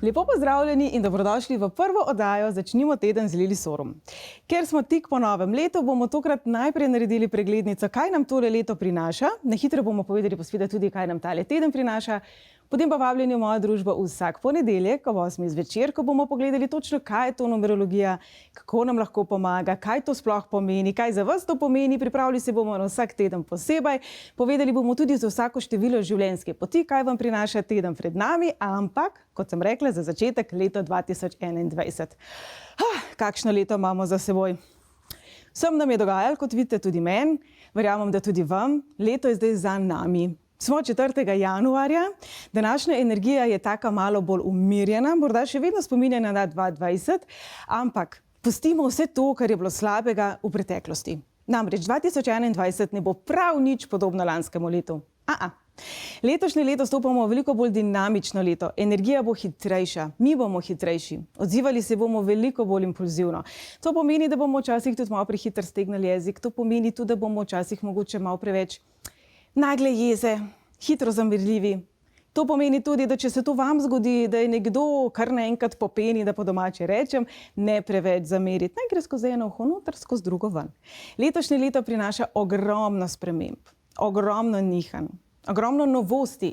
Lepo pozdravljeni in dobrodošli v prvo oddajo Začnimo teden z Lili Sorum. Ker smo tik po novem letu, bomo tokrat najprej naredili preglednico, kaj nam tole leto prinaša. Na hitro bomo povedali posveda tudi, kaj nam tale teden prinaša. Potem pa vabljeni v mojo družbo vsak ponedeljek ob 8. zvečer, ko bomo pogledali točno, kaj je to numerologija, kako nam lahko pomaga, kaj to sploh pomeni, kaj za vas to pomeni. Pripravili se bomo na vsak teden posebej. Povedali bomo tudi za vsako število življenjske poti, kaj vam prinaša teden pred nami, ampak, kot sem rekla, za začetek leto 2021. Kakšno leto imamo za seboj. Vsem nam je dogajalo, kot vidite, tudi meni. Verjamem, da tudi vam. Leto je zdaj za nami. Smo 4. januarja, današnja energija je taka malo bolj umirjena, morda še vedno spominja na 2020, ampak pustimo vse to, kar je bilo slabega v preteklosti. Namreč 2021 ne bo prav nič podobno lanskemu letu. Letošnje leto stopamo v veliko bolj dinamično leto. Energija bo hitrejša, mi bomo hitrejši, odzivali se bomo veliko bolj impulzivno. To pomeni, da bomo včasih tudi malo prehitro stegnili jezik, to pomeni tudi, da bomo včasih mogoče malo preveč nagle jeze, hitro zamirljivi. To pomeni tudi, da če se to vam zgodi, da je nekdo kar naenkrat popeni, da po domače rečem, ne preveč zameriti. Naj gre skozi eno uho noter, skozi drugo ven. Letošnje leto prinaša ogromno sprememb, ogromno nihanj, ogromno novosti,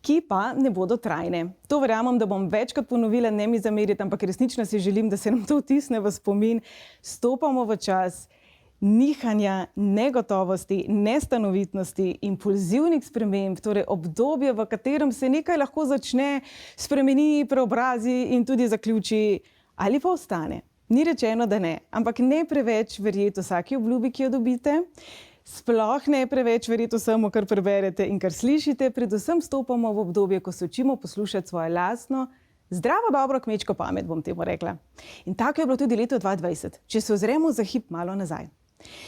ki pa ne bodo trajne. To verjamem, da bom večkrat ponovila, ne mi zameriti, ampak resnično si želim, da se nam to vtisne v spomin. Stopamo v čas nihanja, negotovosti, nestanovitnosti, impulzivnih sprememb, torej obdobje, v katerem se nekaj lahko začne, spremeni, preobrazi in tudi zaključi ali pa ostane. Ni rečeno, da ne, ampak ne preveč verjeti vsaki obljubi, ki jo dobite, sploh ne preveč verjeti vsemu, kar preberete in kar slišite, predvsem stopamo v obdobje, ko se učimo poslušati svoje lastno, zdravo, dobro kmečko pamet, bom temu rekla. In tako je bilo tudi leto 2020, če se ozremo za hip malo nazaj.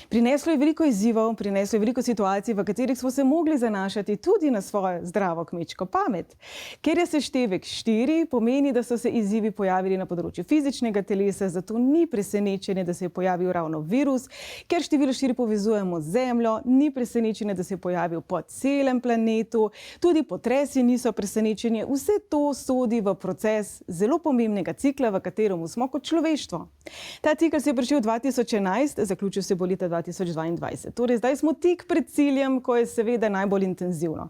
Prineslo je veliko izzivov, prineslo je veliko situacij, v katerih smo se mogli zanašati tudi na svojo zdravo kmečko pamet. Ker je seštevek 4, pomeni, da so se izzivi pojavili na področju fizičnega telesa, zato ni presenečenje, da se je pojavil ravno virus. Ker število 4 povezujemo z Zemljo, ni presenečenje, da se je pojavil po celem planetu. Tudi potresi niso presenečenje. Vse to sodi v proces zelo pomembnega cikla, v katerem smo kot človeštvo. Ta cikl se je pričel 2011, zaključil se bo leta 2022. Torej, zdaj smo tik pred ciljem, ko je seveda najbolj intenzivno.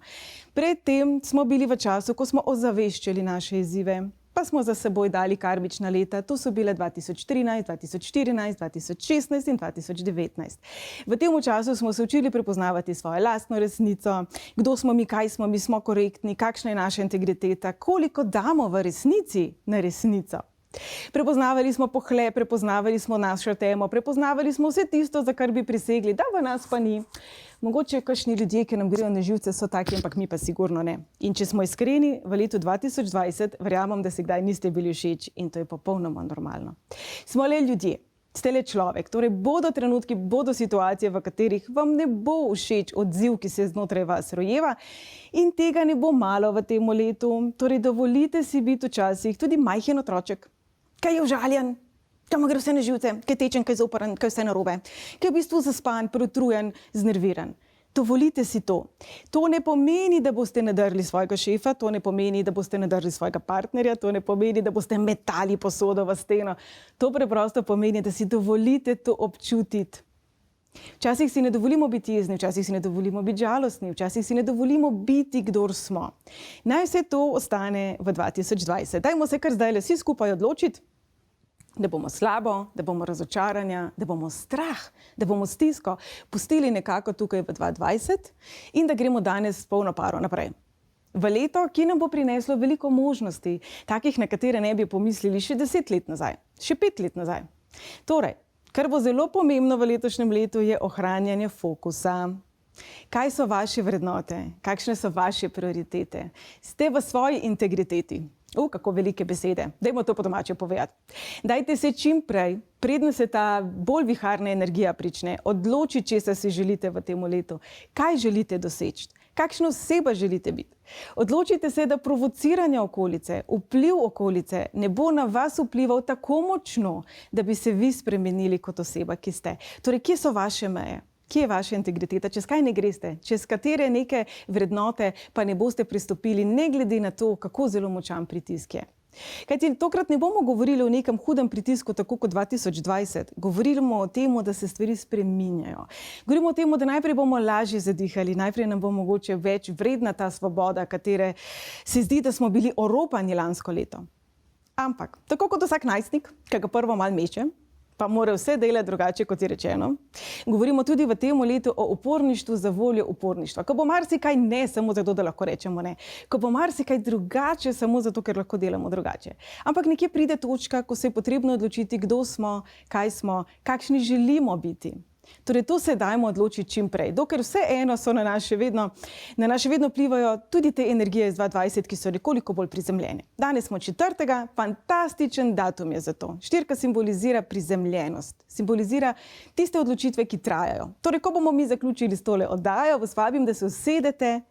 Predtem smo bili v času, ko smo ozaveščali naše izzive, pa smo za seboj dali karmična leta. To so bile 2013, 2014, 2016 in 2019. V tem času smo se učili prepoznavati svojo lastno resnico, kdo smo mi, kaj smo mi, smo korektni, kakšna je naša integriteta, koliko damo v resnici na resnico. Prepoznavali smo pohlep, prepoznavali smo našo temo, prepoznavali smo vse tisto, za kar bi prisegli, da v nas pa ni. Mogoče kakšni ljudje, ki nam grejo na živce, so taki, ampak mi pa sigurno ne. In če smo iskreni, v letu 2020 verjamem, da se kdaj niste bili všeč in to je popolnoma normalno. Smo le ljudje, ste le človek, torej bodo trenutki, bodo situacije, v katerih vam ne bo všeč odziv, ki se znotraj vas rojeva in tega ne bo malo v tem letu. Torej dovolite si biti včasih tudi majhen otroček, kaj je užaljen, kaj mu gre vse na živce, kaj tečen, kaj zoporen, kaj vse narobe, kaj je v bistvu zaspan, preutrujen, znerviran. Dovolite si to. To ne pomeni, da boste nadrli svojega šefa, to ne pomeni, da boste nadrli svojega partnerja, to ne pomeni, da boste metali posodo v steno. To preprosto pomeni, da si dovolite to občutiti. Včasih si ne dovolimo biti jezni, včasih si ne dovolimo biti žalostni, včasih si ne dovolimo biti, kdor smo. Naj vse to ostane v 2020. Dajmo se kar zdajle vsi skupaj odločiti, da bomo slabo, da bomo razočaranja, da bomo strah, da bomo stisko pustili nekako tukaj v 2020 in da gremo danes s polno paro naprej. V leto, ki nam bo prineslo veliko možnosti, takih, na katere ne bi pomislili še 10 let nazaj, še 5 let nazaj. Torej, kar bo zelo pomembno v letošnjem letu, je ohranjanje fokusa. Kaj so vaše vrednote? Kakšne so vaše prioritete? Ste v svoji integriteti? Kako velike besede. Dajmo to po domače povedati. Dajte se čim prej, preden se ta bolj viharna energija prične, odločiti, česa si želite v tem letu. Kaj želite doseči? Kakšna oseba želite biti? Odločite se, da provociranje okolice, vpliv okolice ne bo na vas vplival tako močno, da bi se vi spremenili kot oseba, ki ste. Torej, kje so vaše meje? Kje je vaša integriteta, čez kaj ne greste, čez katere neke vrednote pa ne boste pristopili, ne glede na to, kako zelo močan pritisk je. Kajti tokrat ne bomo govorili o nekem hudem pritisku, tako kot 2020. Govorimo o tem, da se stvari spreminjajo. Govorimo o tem, da najprej bomo lažje zadihali, najprej nam bo mogoče več vredna ta svoboda, katere se zdi, da smo bili oropani lansko leto. Ampak, tako kot vsak najstnik, ki ga prvo malo meče, pa mora vse delati drugače, kot je rečeno. Govorimo tudi v tem letu o uporništvu za voljo uporništva. Ko bo marsikaj ne samo zato, da lahko rečemo ne. Ko bo marsikaj drugače samo zato, ker lahko delamo drugače. Ampak nekje pride točka, ko se je potrebno odločiti, kdo smo, kaj smo, kakšni želimo biti. Torej, to se dajmo odločiti čim prej, dokler vseeno so na nas še vedno vplivajo tudi te energije iz 2020, ki so nekoliko bolj prizemljene. Danes smo 4. fantastičen datum je za to. 4 simbolizira prizemljenost, simbolizira tiste odločitve, ki trajajo. Torej, ko bomo mi zaključili s tole oddajo, vas vabim, da se usedete,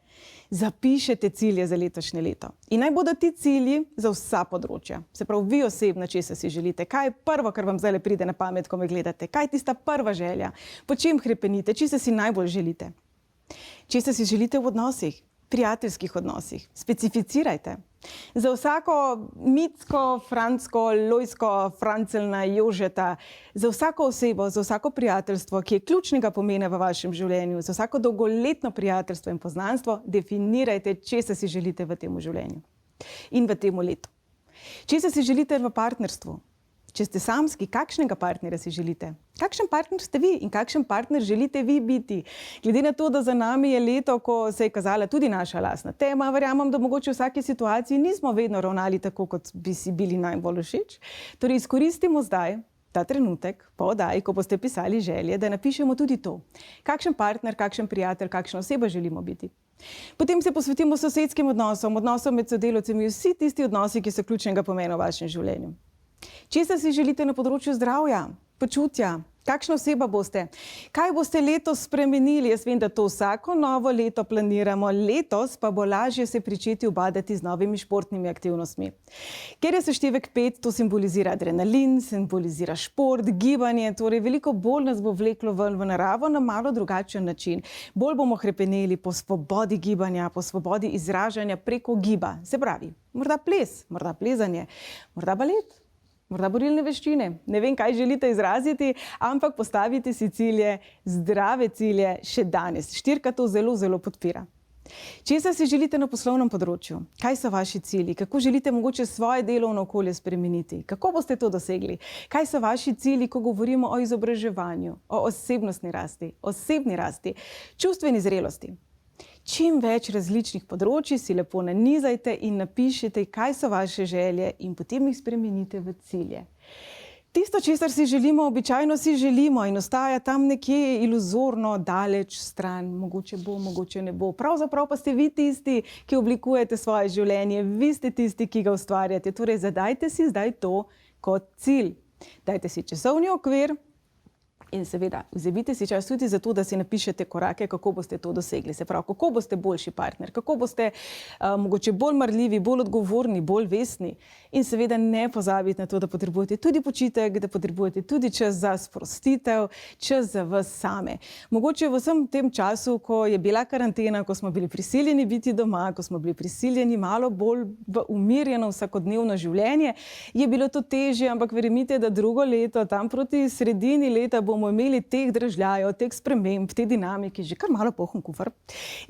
zapišete cilje za letošnje leto. In naj bodo ti cilji za vsa področja. Se pravi, vi osebno, česa si želite, kaj je prvo, kar vam zdaj pride na pamet, ko me gledate, kaj je tista prva želja, po čem hrepenite, česa si najbolj želite. Česa si želite v odnosih, prijateljskih odnosih, specificirajte. Za vsako Micko, Francko, Lojsko, Francelna, Jožeta, za vsako osebo, za vsako prijateljstvo, ki je ključnega pomena v vašem življenju, za vsako dolgoletno prijateljstvo in poznanstvo, definirajte, česa si želite v tem življenju in v tem letu. Česa si želite v partnerstvu? Če ste samski, kakšnega partnerja si želite? Kakšen partner ste vi in kakšen partner želite vi biti? Glede na to, da za nami je leto, ko se je kazala tudi naša lastna tema, verjamem, da mogoče v vsaki situaciji nismo vedno ravnali tako, kot bi si bili najbolj všeč. Torej, izkoristimo zdaj ta trenutek, po oddaji, ko boste pisali želje, da napišemo tudi to. Kakšen partner, kakšen prijatelj, kakšna oseba želimo biti. Potem se posvetimo sosedskim odnosom, odnosom med sodelavci, vsi tisti odnosi, ki so ključnega pomena v vašem življenju. Česa si želite na področju zdravja, počutja? Kakšna oseba boste? Kaj boste letos spremenili? Jaz vem, da to vsako novo leto planiramo, letos pa bo lažje se pričeti ubadati z novimi športnimi aktivnostmi. Ker je seštevek 5, to simbolizira adrenalin, simbolizira šport, gibanje, torej veliko bolj nas bo vleklo ven v naravo na malo drugačen način. Bolj bomo hrepeneli po svobodi gibanja, po svobodi izražanja preko giba. Se pravi, morda ples, morda plezanje, morda balet. Morda borilne veščine. Ne vem, kaj želite izraziti, ampak postavite si cilje, zdrave cilje še danes. 4 to zelo, zelo podpira. Česa si želite na poslovnem področju? Kaj so vaši cilji? Kako želite mogoče svoje delovno okolje spremeniti? Kako boste to dosegli? Kaj so vaši cilji, ko govorimo o izobraževanju, o osebnostni rasti, osebni rasti, čustveni zrelosti? Čim več različnih področji si lepo nanizajte in napišite, kaj so vaše želje in potem jih spremenite v cilje. Tisto, česar si želimo, običajno si želimo in ostaja tam nekje iluzorno, daleč stran, mogoče bo, mogoče ne bo. Pravzaprav pa ste vi tisti, ki oblikujete svoje življenje, vi ste tisti, ki ga ustvarjate. Torej, zadajte si zdaj to kot cilj. Dajte si časovni okvir. In seveda, vzemite si čas tudi za to, da si napišete korake, kako boste to dosegli. Se pravi, kako boste boljši partner, kako boste mogoče bolj marljivi, bolj odgovorni, bolj vestni. In seveda ne pozabite na to, da potrebujete tudi počitek, da potrebujete tudi čas za sprostitev, čas za vas same. Mogoče v vsem tem času, ko je bila karantena, ko smo bili prisiljeni biti doma, ko smo bili prisiljeni malo bolj v umirjeno vsakodnevno življenje, je bilo to težje, ampak verjemite, da drugo leto, tam proti sredini leta bomo imeli teh dražljajev, teh sprememb, te dinamike, že kar malo poln kufer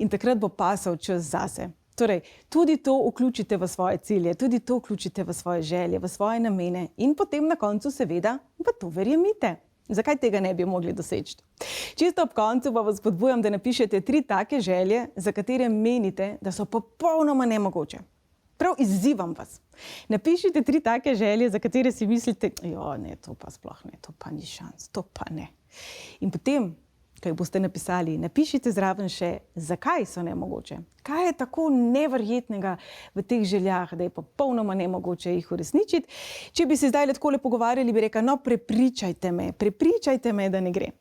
in takrat bo pasal čas zase. Torej, tudi to vključite v svoje cilje, tudi to vključite v svoje želje, v svoje namene in potem na koncu seveda v to verjemite. Zakaj tega ne bi mogli doseči? Čisto ob koncu pa vas spodbujam, da napišete 3 take želje, za katere menite, da so popolnoma nemogoče. Prav izzivam vas. Napišite 3 take želje, za katere si mislite, ne, to pa sploh ne, to pa ni šans, to pa ne. In potem, ko jih boste napisali, napišite zraven še, zakaj so nemogoče. Kaj je tako neverjetnega v teh željah, da je popolnoma nemogoče jih uresničiti? Če bi se zdaj takole pogovarjali, bi rekla, no, prepričajte me, da ne gre.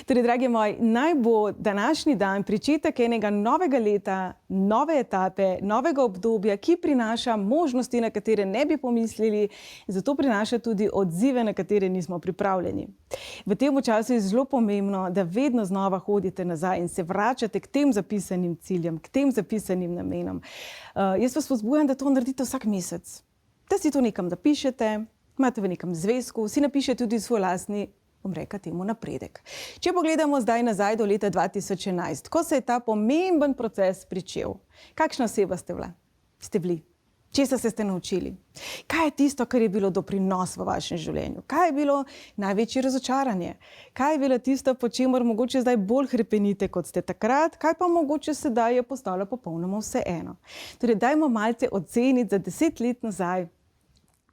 Torej, dragi moji, naj bo današnji dan pričetek enega novega leta, nove etape, novega obdobja, ki prinaša možnosti, na katere ne bi pomislili, zato prinaša tudi odzive, na katere nismo pripravljeni. V tem času je zelo pomembno, da vedno znova hodite nazaj in se vračate k tem zapisanim ciljem, k tem zapisanim namenom. Jaz vas pozbujam, da to naredite vsak mesec. da si to nekam zapišete, imate v nekem zvezku, si napišete tudi svoj lastni, temu napredek. Če pogledamo zdaj nazaj do leta 2011, ko se je ta pomemben proces pričel, kakšna oseba ste bili? Česa ste naučili? Kaj je tisto, kar je bilo doprinos v vašem življenju? Kaj je bilo največje razočaranje? Kaj je bilo tisto, po čemer mogoče zdaj bolj hrepenite, kot ste takrat? Kaj pa mogoče sedaj je postalo popolnoma vseeno? Torej, dajmo malce oceniti za 10 let nazaj,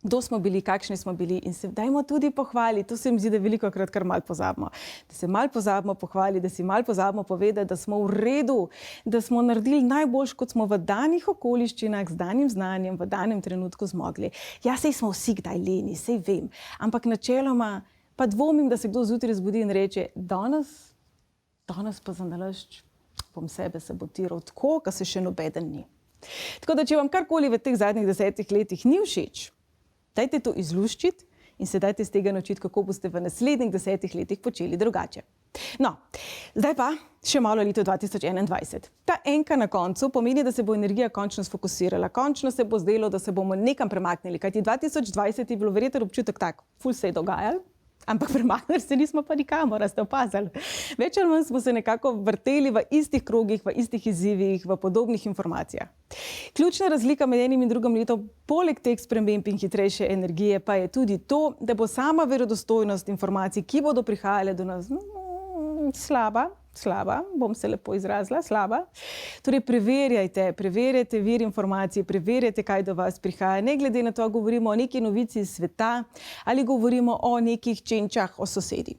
kdo smo bili, kakšni smo bili in se dajmo tudi pohvaliti. To se mi zdi, da velikokrat kar malo pozabimo. Da se malo pozabimo pohvaliti, da si malo pozabimo povedati, da smo v redu, da smo naredili najboljš, kot smo v danih okoliščinah, z danim znanjem, v danem trenutku zmogli. Ja, sej smo vsi kdaj leni, sej vem, ampak načeloma pa dvomim, da se kdo zjutraj zbudi in reče, danes pa za nalašč bom sebe sabotiral tako, ko se še nobeden ni. Tako da, če vam karkoli v teh zadnjih 10 letih ni všeč, dajte to izluščiti in se dajte z tega naučiti, kako boste v naslednjih 10 letih počeli drugače. No, zdaj pa še malo leto 2021. Ta enka na koncu pomeni, da se bo energija končno sfokusirala. Končno se bo zdelo, da se bomo nekam premaknili. Kajti 2020 je bilo verjetno občutek tak, ful se je dogajalo, ampak premaknili se nismo pa nikamor, ste opazili. Več ali manj smo se nekako vrteli v istih krogih, v istih izzivih, v podobnih informacijah. Ključna razlika med enim in drugim letom, poleg teh sprememb in hitrejše energije, pa je tudi to, da bo sama verodostojnost informacij, ki bodo prihajale do nas, slaba, bom se lepo izrazila, slaba. Torej, preverjajte vir informacij, preverjajte, kaj do vas prihaja. Ne glede na to, govorimo o neki novici iz sveta ali govorimo o nekih čenčah o sosedi.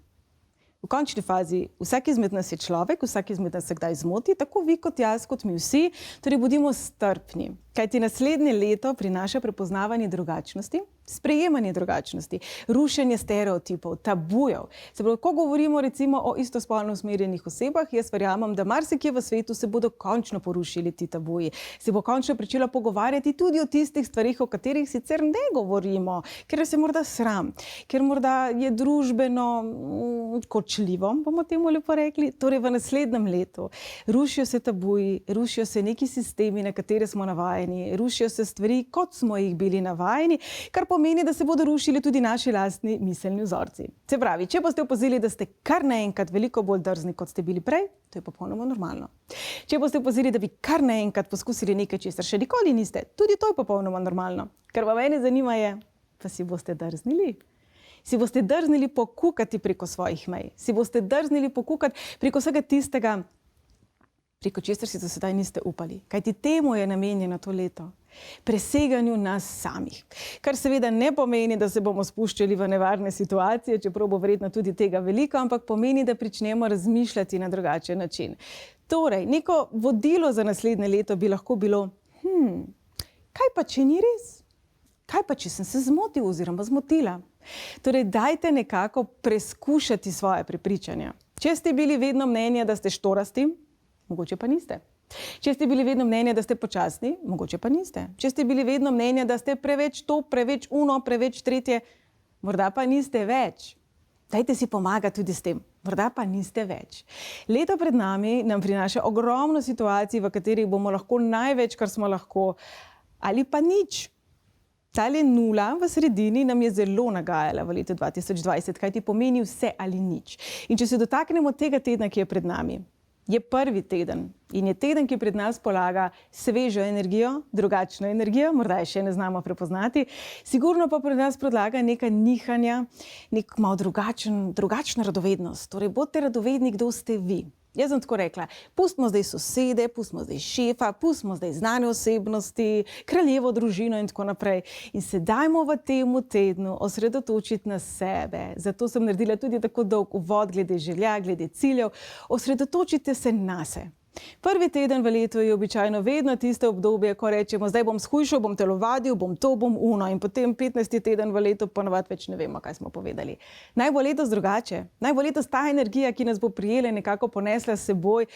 V končni fazi vsak izmed nas je človek, vsak izmed nas se kdaj zmoti, tako vi kot jaz, kot mi vsi, torej bodimo strpni. Kajti naslednje leto prinaša prepoznavanje drugačnosti, sprejemanje drugačnosti, rušenje stereotipov, tabujev. Se pravi, ko govorimo recimo o istospolno usmerjenih osebah, jaz verjamem, da marsikje v svetu se bodo končno porušili ti tabuji. Se bo končno pričela pogovarjati tudi o tistih stvarih, o katerih sicer ne govorimo, ker se morda sram, ker morda je družbeno kočljivo, bomo temu lepo rekli. Torej, v naslednjem letu rušijo se tabuji, rušijo se neki sistemi, na katere smo navajeni, rušijo se stvari, kot smo jih bili navajeni, kar pomeni, da se bodo rušili tudi naši lastni miselni vzorci. Se pravi, če boste opazili, da ste kar naenkrat veliko bolj drzni, kot ste bili prej, to je popolnoma normalno. Če boste opazili, da bi kar naenkrat poskusili nekaj, česar še nikoli niste, tudi to je popolnoma normalno. Kar pa mene zanima je, pa si boste drznili? Si boste drznili pokukati preko svojih mej? Si boste drznili pokukati preko vsega tistega, preko česar si do sedaj niste upali? Kajti temu je namenjeno to leto. Preseganju nas samih. Kar seveda ne pomeni, da se bomo spuščali v nevarne situacije, čeprav bo verjetno tudi tega veliko, ampak pomeni, da pričnemo razmišljati na drugačen način. Torej, neko vodilo za naslednje leto bi lahko bilo, kaj pa, če ni res? Kaj pa, če sem se zmotil oziroma zmotila? Torej, dajte nekako preskušati svoje prepričanja. Če ste bili vedno mnenja, da ste štorasti, mogoče pa niste. Če ste bili vedno mnenja, da ste počasni, mogoče pa niste. Če ste bili vedno mnenja, da ste preveč to, preveč uno, preveč tretje, morda pa niste več. Dajte si pomagati tudi s tem. Morda pa niste več. Leto pred nami nam prinaša ogromno situacij, v katerih bomo lahko največ, kar smo lahko, ali pa nič. Tale nula v sredini nam je zelo nagajala v letu 2020, kajti pomeni vse ali nič. In če se dotaknemo tega tedna, ki je pred nami, je prvi teden in je teden, ki pred nas polaga svežo energijo, drugačno energijo, morda je še ne znamo prepoznati, sigurno pa pred nas predlaga neka nihanja, nek malo drugačna radovednost. Torej, bodite radovedni, kdo ste vi. Jaz sem tako rekla, pustimo zdaj sosede, pustimo zdaj šefa, pustimo zdaj znane osebnosti, kraljevo družino in tako naprej. In se dajmo v tem tednu osredotočiti na sebe. Zato sem naredila tudi tako dolg uvod glede želja, glede ciljev. Osredotočite se nase. Prvi teden v letu je običajno vedno tisto obdobje, ko rečemo, zdaj bom shujšal, bom telovadil, bom to, bom uno. In potem 15. teden v letu ponovadi več ne vemo, kaj smo povedali. Naj bo letos drugače. Naj bo letos ta energija, ki nas bo prijela in nekako ponesla s seboj,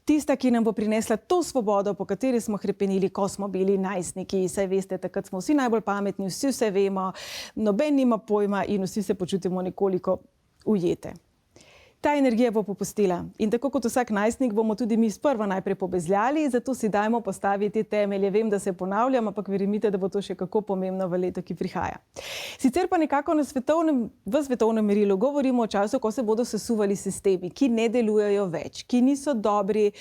tista, ki nam bo prinesla to svobodo, po kateri smo hrepenili, ko smo bili najstniki. Saj veste, takrat smo vsi najbolj pametni, vsi vse vemo, noben nima pojma in vsi se počutimo nekoliko ujete. Ta energija bo popustila in tako kot vsak najstnik bomo tudi mi sprva najprej pobezljali, zato si dajmo postaviti temelje. Vem, da se ponavljam, ampak verjemite, da bo to še kako pomembno v letu, ki prihaja. Sicer pa nekako v svetovnem merilu govorimo o času, ko se bodo sesuvali sistemi, ki ne delujejo več, ki niso dobri,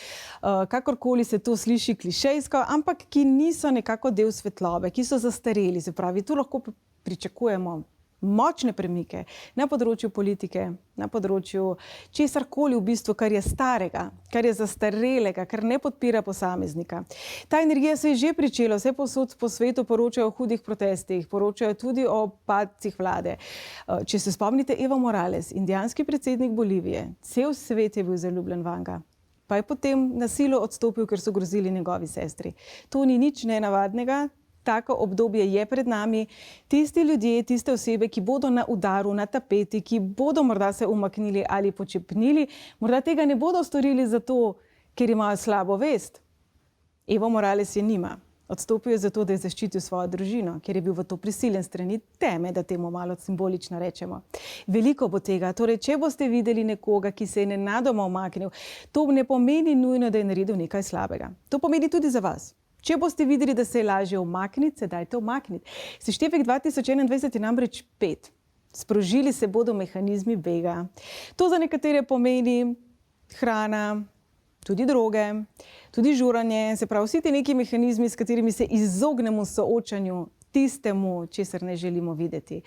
kakorkoli se to sliši klišejsko, ampak ki niso nekako del svetlobe, ki so zastareli. Se pravi, tu lahko pričakujemo močne premike na področju politike, na področju česarkoli v bistvu, kar je starega, kar je zastarelega, kar ne podpira posameznika. Ta energija se je že pričela, vse povsod po svetu poročajo o hudih protestih, poročajo tudi o padcih vlade. Če se spomnite Evo Morales, indijanski predsednik Bolivije, cel svet je bil zaljubljen vanj, pa je potem na silo odstopil, ker so grozili njegovi sestri. To ni nič nenavadnega. Tako obdobje je pred nami. Tisti ljudje, tiste osebe, ki bodo na udaru, na tapeti, ki bodo morda se umaknili ali počepnili, morda tega ne bodo storili zato, ker imajo slabo vest. Evo Morales je nima. Odstopil je zato, da je zaščitil svojo družino, ker je bil v to prisiljen strani teme, da temu malo simbolično rečemo. Veliko bo tega. Torej, če boste videli nekoga, ki se je nenadoma umaknil, to ne pomeni nujno, da je naredil nekaj slabega. To pomeni tudi za vas. Če boste videli, da se je lažje umakniti, se dajte umakniti. Seštevek 2021 je namreč 5. Sprožili se bodo mehanizmi bega. To za nekatere pomeni hrana, tudi droge, tudi žuranje, se pravi vsi ti neki mehanizmi, s katerimi se izognemo soočanju tistemu, česar ne želimo videti.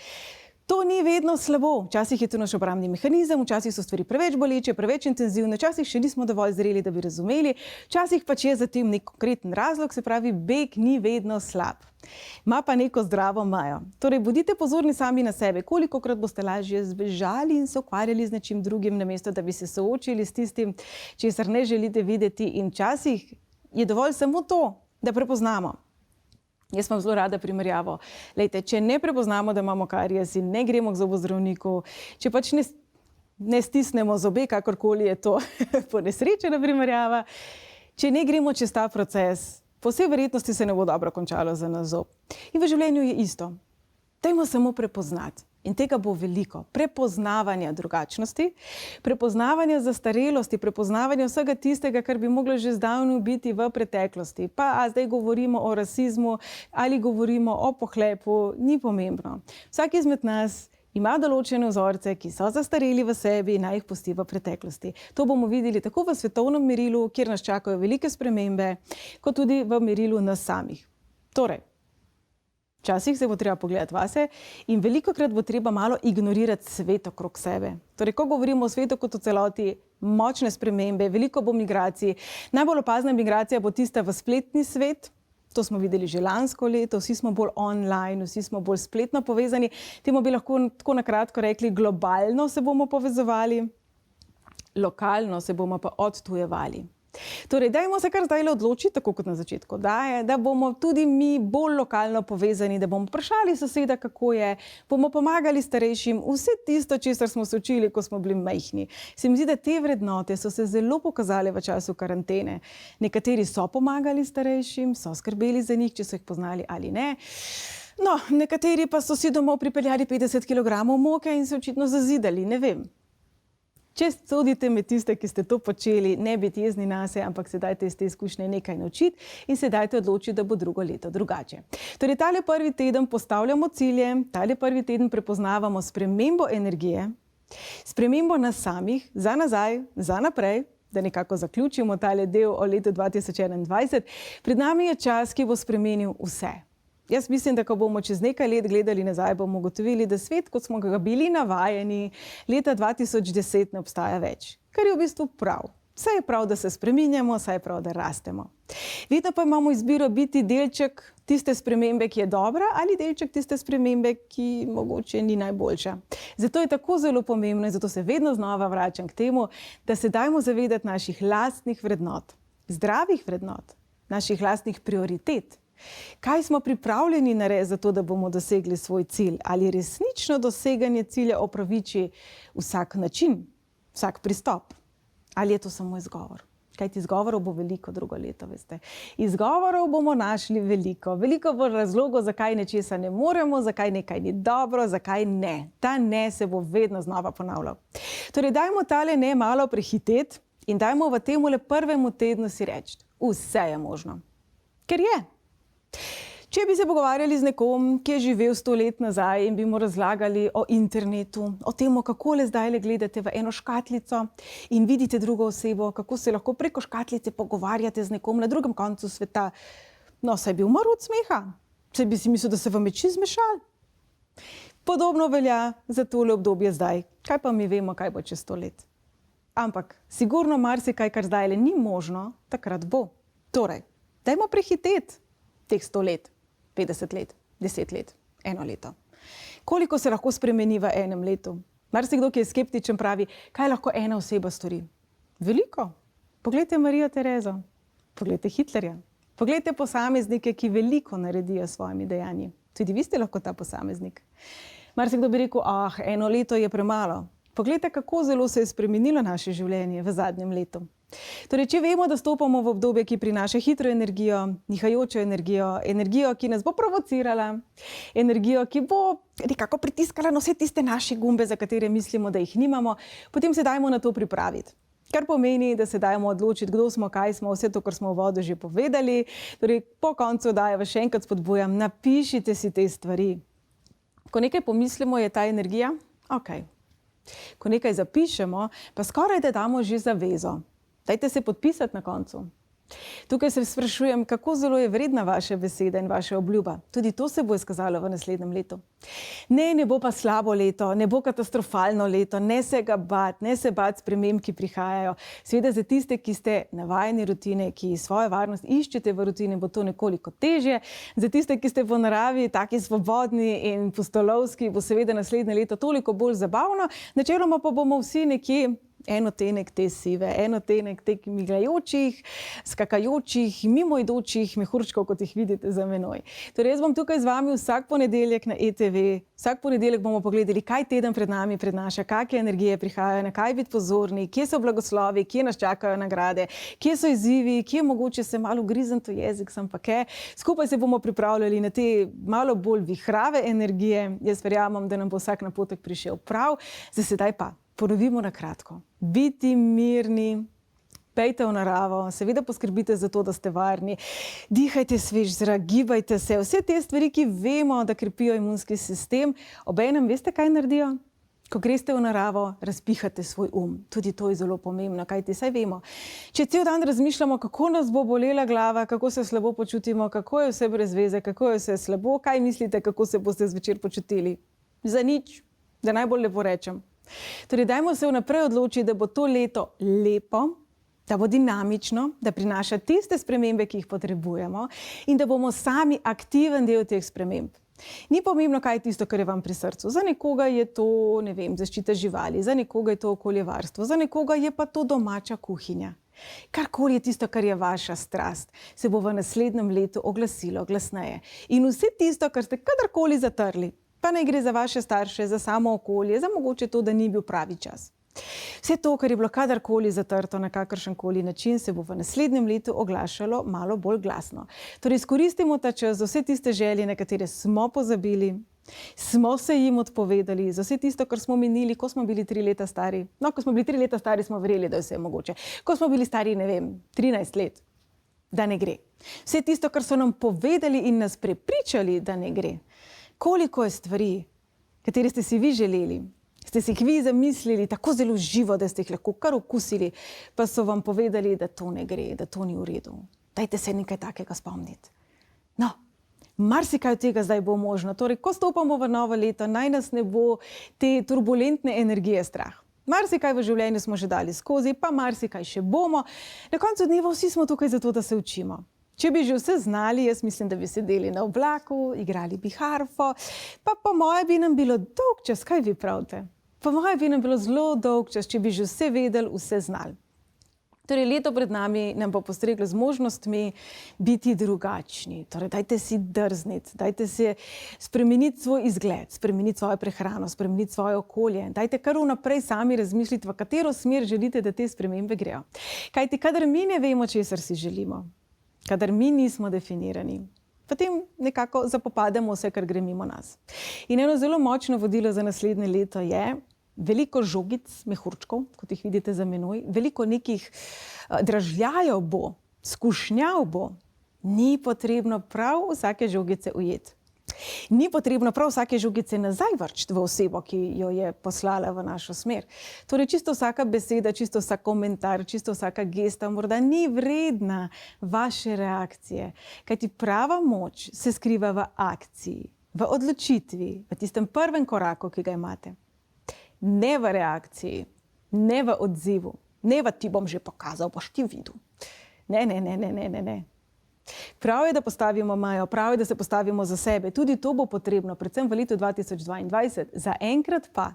To ni vedno slabo. Včasih je to naš obrambni mehanizem, včasih so stvari preveč boleče, preveč intenzivne, včasih še nismo dovolj zreli, da bi razumeli, včasih pač je za tem nek konkreten razlog, se pravi, beg ni vedno slab. Ima pa neko zdravo mejo. Torej, bodite pozorni sami na sebe, kolikokrat boste lažje zbežali in se ukvarjali z nečim drugim, namesto da bi se soočili s tistim, česar ne želite videti, in včasih je dovolj samo to, da prepoznamo. Jaz imam zelo rada primerjavo. Lejte, če ne prepoznamo, da imamo karijes in ne gremo k zobozdravniku, če pač ne stisnemo zobe, kakorkoli je to ponesrečena primerjava, če ne gremo čez ta proces, po vsej verjetnosti se ne bo dobro končalo za nas zob. In v življenju je isto. Dajmo samo prepoznati. In tega bo veliko. Prepoznavanja drugačnosti, prepoznavanja zastarelosti, prepoznavanja vsega tistega, kar bi moglo že zdavno biti v preteklosti. Pa zdaj govorimo o rasizmu ali govorimo o pohlepu, ni pomembno. Vsak izmed nas ima določene vzorce, ki so zastareli v sebi in naj jih pusti v preteklosti. To bomo videli tako v svetovnem merilu, kjer nas čakajo velike spremembe, kot tudi v merilu nas samih. Torej, včasih se bo treba pogledati vase in velikokrat bo treba malo ignorirati svet okrog sebe. Torej, ko govorimo o svetu kot o celoti, močne spremembe, veliko bo migracij. Najbolj opazna migracija bo tista v spletni svet. To smo videli že lansko leto, vsi smo bolj online, vsi smo bolj spletno povezani. Temu bi lahko tako na kratko rekli, globalno se bomo povezovali, lokalno se bomo pa odtujevali. Torej, dajmo se kar zdaj odločiti, tako kot na začetku daje, da bomo tudi mi bolj lokalno povezani, da bomo vprašali soseda, kako je, bomo pomagali starejšim, vse tisto, česar smo se učili, ko smo bili majhni. Se mi zdi, da te vrednote so se zelo pokazale v času karantene. Nekateri so pomagali starejšim, so skrbeli za njih, če so jih poznali ali ne. No, nekateri pa so si domov pripeljali 50 kg moke in se očitno zazidali, ne vem. Če sodite med tiste, ki ste to počeli, ne biti jezni nase, ampak se dajte iz te izkušnje nekaj naučiti in se dajte odločiti, da bo drugo leto drugače. Torej, tale prvi teden postavljamo cilje, tale prvi teden prepoznavamo spremembo energije, spremembo nas samih, za nazaj, za naprej, da nekako zaključimo tale del o letu 2021. Pred nami je čas, ki bo spremenil vse. Jaz mislim, da ko bomo čez nekaj let gledali nazaj, bomo ugotovili, da svet, kot smo ga bili navajeni, leta 2010 ne obstaja več. Kar je v bistvu prav. Saj je prav, da se spreminjamo, saj je prav, da rastemo. Vedno pa imamo izbiro biti delček tiste spremembe, ki je dobra, ali delček tiste spremembe, ki mogoče ni najboljša. Zato je tako zelo pomembno in zato se vedno znova vračam k temu, da se dajmo zavedati naših lastnih vrednot, zdravih vrednot, naših lastnih prioritet. Kaj smo pripravljeni narediti za to, da bomo dosegli svoj cilj? Ali resnično doseganje cilja opraviči vsak način, vsak pristop? Ali je to samo izgovor? Kajti izgovorov bo veliko drugo leto, veste. Izgovorov bomo našli veliko. Veliko bo razlogov, zakaj nečesa ne moremo, zakaj nekaj ni dobro, zakaj ne. Ta ne se bo vedno znova ponavljal. Torej, dajmo tale ne malo prehiteti in dajmo v temule prvemu tednu si reči, vse je možno. Ker je. Če bi se pogovarjali z nekom, ki je živel 100 let nazaj in bi mu razlagali o internetu, o tem, kako le zdaj gledate v eno škatlico in vidite drugo osebo, kako se lahko preko škatlice pogovarjate z nekom na drugem koncu sveta, no, saj bi umrl od smeha, saj bi si mislil, da se vam je čist zmešal. Podobno velja za tole obdobje zdaj. Kaj pa mi vemo, kaj bo čez 100 let? Ampak sigurno marsikaj, kar zdaj ni možno, takrat bo. Torej, dajmo prehiteti teh 100 let, 50 let, 10 let, 1 leto. Koliko se lahko spremeni v enem letu? Marsikdo, ki je skeptičen, pravi, kaj lahko ena oseba stori? Veliko. Poglejte Marijo Terezo, poglejte Hitlerja, poglejte posameznike, ki veliko naredijo s svojimi dejanji. Tudi vi ste lahko ta posameznik. Marsikdo bi rekel, 1 leto je premalo. Poglejte, kako zelo se je spremenilo naše življenje v zadnjem letu. Torej, če vemo, da stopamo v obdobje, ki prinaša hitro energijo, nihajočo energijo, energijo, ki nas bo provocirala, energijo, ki bo nekako pritiskala na vse tiste naše gumbe, za katere mislimo, da jih nimamo, potem se dajmo na to pripraviti. Kar pomeni, da se dajmo odločiti, kdo smo, kaj smo, vse to, kar smo v vodu že povedali. Torej, po koncu oddaje vas še enkrat spodbujam, napišite si te stvari. Ko nekaj pomislimo, je ta energija, okej. Ko nekaj zapišemo, pa skoraj da damo že zavezo. Dajte se podpisati na koncu. Tukaj se sprašujem, kako zelo je vredna vaša beseda in vaša obljuba. Tudi to se bo izkazalo v naslednjem letu. Ne bo pa slabo leto, ne bo katastrofalno leto, ne se ga bati, ne se bati sprememb, ki prihajajo. Seveda za tiste, ki ste navajeni rutine, ki svojo varnost iščete v rutine, bo to nekoliko težje. Za tiste, ki ste v naravi taki svobodni in pustolovski, bo seveda naslednje leto toliko bolj zabavno. Načeloma pa bomo vsi nekje en odtenek te sive, en odtenek teh migajočih, skakajočih, mimoidočih mehurčkov, kot jih vidite za menoj. Torej, jaz bom tukaj z vami vsak ponedeljek na ETV. Vsak ponedeljek bomo pogledali, kaj teden pred nami prinaša, kakšne energije prihajajo, na kaj biti pozorni, kje so blagoslovi, kje nas čakajo nagrade, kje so izzivi, kje mogoče se malo grizen to jezik, sem pa kaj. Skupaj se bomo pripravljali na te malo bolj vihrave energije. Jaz verjamem, da nam bo vsak napotek prišel prav. Za sedaj pa ponovimo na kratko. Biti mirni, pejte v naravo, seveda poskrbite za to, da ste varni, dihajte svež zrak, gibajte se, vse te stvari, ki vemo, da krepijo imunski sistem, obenem veste, kaj naredijo? Ko greste v naravo, razpihate svoj Tudi to je zelo pomembno, kajti saj vemo. Če cel dan razmišljamo, kako nas bo bolela glava, kako se slabo počutimo, kako je vse brez veze, kako je vse slabo, kaj mislite, kako se boste zvečer počutili? Za nič, da najbolj lepo rečem. Torej, dajmo se vnaprej odločiti, da bo to leto lepo, da bo dinamično, da prinaša tiste spremembe, ki jih potrebujemo in da bomo sami aktiven del teh sprememb. Ni pomembno, kaj je tisto, kar je vam pri srcu. Za nekoga je to, zaščita živali, za nekoga je to okoljevarstvo, za nekoga je pa to domača kuhinja. Karkoli je tisto, kar je vaša strast, se bo v naslednjem letu oglasilo glasneje. In vse tisto, kar ste kadarkoli zatrli, pa naj gre za vaše starše, za samo okolje, za mogoče to, da ni bil pravi čas. Vse to, kar je bilo kadarkoli zatrto na kakršenkoli način, se bo v naslednjem letu oglašalo malo bolj glasno. Torej, izkoristimo ta čas za vse tiste želje, na katere smo pozabili, smo se jim odpovedali, za vse tisto, kar smo minili, ko smo bili 3 leta stari. No, ko smo bili 3 leta stari, smo verjeli, da je vse mogoče. Ko smo bili stari, 13 let, da ne gre. Vse tisto, kar so nam povedali in nas prepričali, da ne gre. Koliko je stvari, katere ste si vi želeli, ste si jih vi zamislili tako zelo živo, da ste jih lahko kar okusili, pa so vam povedali, da to ne gre, da to ni v redu. Dajte se nekaj takega spomniti. No, marsikaj od tega zdaj bo možno. Torej, ko stopamo v novo leto, naj nas ne bo te turbulentne energije strah. Marsikaj v življenju smo že dali skozi, pa marsikaj še bomo. Na koncu dneva vsi smo tukaj zato, da se učimo. Če bi že vse znali, jaz mislim, da bi sedeli na oblaku, igrali bi harfo, pa po moje bi nam bilo dolg čas, kaj vi pravite? Po moje bi nam bilo zelo dolg čas, če bi že vse vedeli, vse znali. Torej, leto pred nami nam bo postreglo z možnostmi biti drugačni. Torej, dajte si drzniti, dajte si spremeniti svoj izgled, spremeniti svojo prehrano, spremeniti svoje okolje. Dajte kar vnaprej sami razmišljati, v katero smer želite, da te spremembe grejo. Kajti, kadar mi ne vemo, česar si želimo, kadar mi nismo definirani, potem nekako zapopademo vse, kar gre mimo nas. In eno zelo močno vodilo za naslednje leto je, veliko žogic, mehurčkov, kot jih vidite za menoj, veliko nekih dražljajev bo, skušnjav bo. Ni potrebno prav vsake žogice ujeti. Ni potrebno prav vsake žogice nazaj vrčiti v osebo, ki jo je poslala v našo smer. Torej, čisto vsaka beseda, čisto vsak komentar, čisto vsaka gesta morda ni vredna vaše reakcije. Kajti prava moč se skriva v akciji, v odločitvi, v tistem prvem koraku, ki ga imate. Ne v reakciji, ne v odzivu, ne v ti bom že pokazal, boš ti videl. Ne. Prav je, da postavimo mejo, prav je, da se postavimo za sebe. Tudi to bo potrebno, predvsem v letu 2022. Zaenkrat pa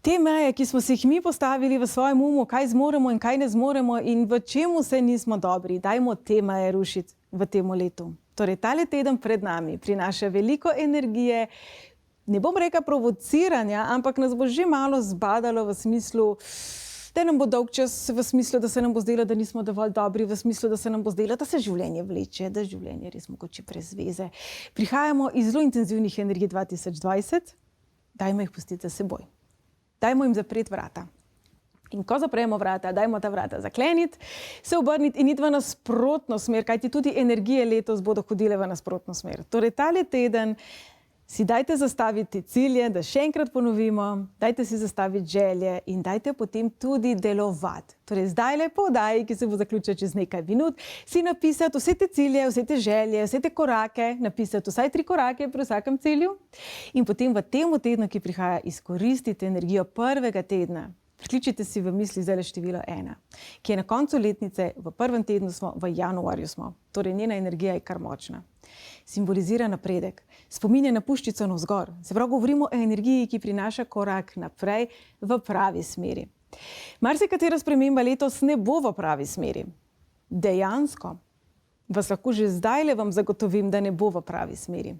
te meje, ki smo si jih mi postavili v svojem umu, kaj zmoremo in kaj ne zmoremo in v čemu se nismo dobri, dajmo te meje rušiti v tem letu. Torej, tale teden pred nami prinaša veliko energije, ne bom rekla provociranja, ampak nas bo že malo zbadalo v smislu, da nam bo dolg čas, v smislu, da se nam bo zdelo, da nismo dovolj dobri, v smislu, da se nam bo zdelo, da se življenje vleče, da življenje res mogoče brez veze. Prihajamo iz zelo intenzivnih energij 2020, dajmo jih pustiti za seboj. Dajmo jim zapreti vrata. In ko zapremo vrata, dajmo ta vrata zakleniti, se obrniti in iti v nasprotno smer, kajti tudi energije letos bodo hodile v nasprotno smer. Torej, tale teden si dajte zastaviti cilje, da še enkrat ponovimo, dajte si zastaviti želje in dajte potem tudi delovati. Torej, zdajle po oddaji, ki se bo zaključila čez nekaj minut, si napisati vse te cilje, vse te želje, vse te korake, napisati vsaj 3 korake pri vsakem cilju in potem v tem tednu, ki prihaja, izkoristite energijo prvega tedna. Prikličite si v misli zdaj število 1, ki je na koncu letnice, v prvem tednu smo, v januarju smo. Torej, njena energija je kar močna. Simbolizira napredek, spominja na puščico navzgor. Se pravi, govorimo o energiji, ki prinaša korak naprej v pravi smeri. Marsikatera sprememba letos ne bo v pravi smeri. Dejansko vas lahko že zdajle vam zagotovim, da ne bo v pravi smeri.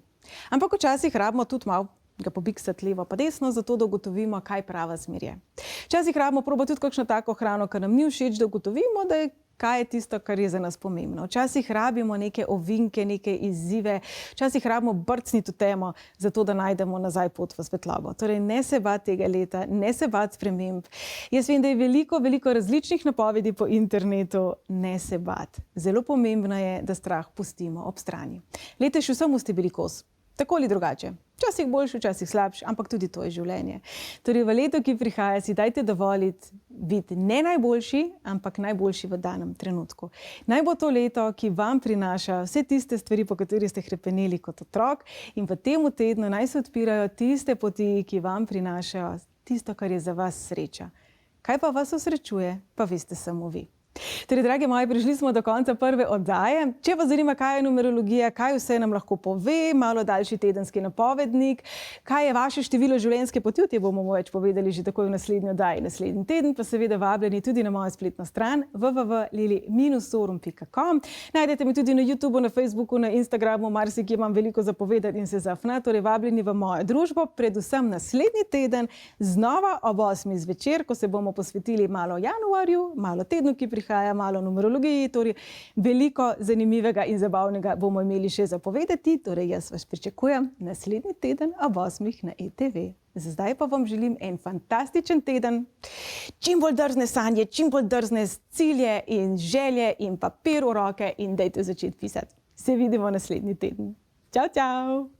Ampak včasih rabimo tudi malo ga pobiksati levo pa desno, zato da ugotovimo, kaj prava smer je. Včasih rabimo probati tudi kakšno tako hrano, kar nam ni všeč, da ugotovimo, da je kaj je tisto, kar je za nas pomembno. Včasih rabimo neke ovinke, neke izzive, včasih rabimo brcniti v temo, zato da najdemo nazaj pot v svetlobo. Torej, ne se bati tega leta, ne se bati sprememb. Jaz vem, da je veliko različnih napovedi po internetu, ne se bati. Zelo pomembno je, da strah pustimo ob strani. Letos še vsem ste bili kos. Tako ali drugače. Včasih boljši, včasih slabši, ampak tudi to je življenje. Torej, v letu, ki prihaja, si dajte dovoliti biti ne najboljši, ampak najboljši v danem trenutku. Naj bo to leto, ki vam prinaša vse tiste stvari, po katerih ste hrepeneli kot otrok in v tem tednu naj se odpirajo tiste poti, ki vam prinašajo tisto, kar je za vas sreča. Kaj pa vas osrečuje, pa veste samo vi. Torej, dragi moji, prišli smo do konca prve oddaje. Če vas zanima, kaj je numerologija, kaj vse nam lahko pove, malo daljši tedenski napovednik, kaj je vaše število življenjske poti, o tem bomo več povedali že takoj v naslednji oddaji. Naslednji teden pa seveda vabljeni tudi na mojo spletno stran www.lili-sorum.com. Najdete me tudi na YouTubeu, na Facebooku, na Instagramu, marsikje imam veliko zapovedati in se zafna. Torej, vabljeni v mojo družbo, predvsem naslednji teden, znova ob 8 zvečer, ko se bomo posvetili malo januarju, malo tednu, ki prihaja, malo numerologiji, torej veliko zanimivega in zabavnega bomo imeli še zapovedati, torej jaz vas pričakujem naslednji teden ob 8 na ETV. Za zdaj pa vam želim en fantastičen teden, čim bolj drzne sanje, čim bolj drzne cilje in želje in papir v roke in dajte začeti pisati. Se vidimo naslednji teden. Čau, čau!